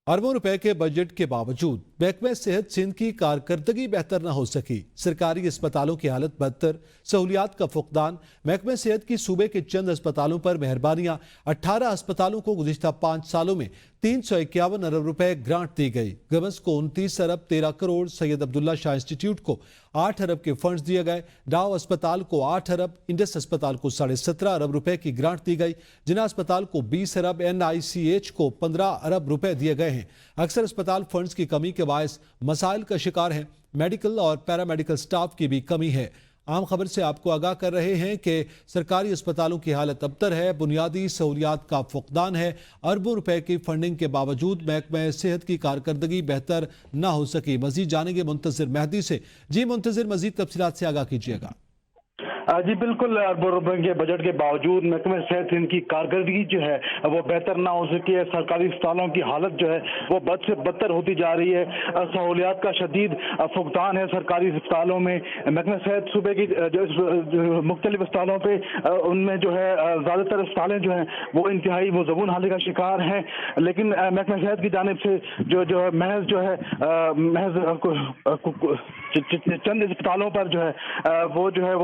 अरबों रुपए के बजट के बावजूद महकमे सेहत सिंध की कारकर्दगी बेहतर न हो सकी। सरकारी अस्पतालों की हालत बदतर, सहूलियात का फुकदान। महकमे सेहत की सूबे के चंद अस्पतालों पर मेहरबानियां। 18 अस्पतालों को गुज़िश्ता 5 सालों में 351 अरब रुपए ग्रांट दी गई। गमस को 29 अरब 13 करोड़, सैयद अब्दुल्ला शाह इंस्टीट्यूट को 8 अरब के फंड्स दिए गए। डाव अस्पताल को 8 अरब, इंडस अस्पताल को 17.5 अरब रुपए की ग्रांट दी गई। जिना अस्पताल को 20 अरब, NICH को 15 अरब रुपए दिए गए हैं। अक्सर अस्पताल फंड्स की कमी के बायस मसाइल का शिकार हैं। मेडिकल और पैरामेडिकल स्टाफ की भी कमी है। आम खबर से आपको आगाह कर रहे हैं कि सरकारी अस्पतालों की हालत अबतर है, बुनियादी सहूलियात का फुकदान है। अरबों रुपए की फंडिंग के बावजूद महकमा सेहत की कारकर्दगी बेहतर न हो सकी। मजीद जानेंगे मुंतजिर मेहदी से। जी मुंतजिर, मजीद तफसीलात से आगाह कीजिएगा। जी बिल्कुल, अरबों रुपए के बजट के बावजूद महकमे सेहत इनकी कारकर्दगी जो है वो बेहतर ना हो सकी है। सरकारी अस्पतालों की हालत जो है वो बद से बदतर होती जा रही है। सहूलियात का शदीद फुकदान है सरकारी अस्पतालों में। महकमे सेहत सूबे की जो मुख्तलिफ अस्पतालों पे उनमें जो है ज़्यादातर अस्पतालें जो हैं वो इंतहाई वो ज़बून हाली का शिकार हैं। लेकिन महकमे सेहत की जानिब से जो महज चंद अस्पतालों पर जो है वो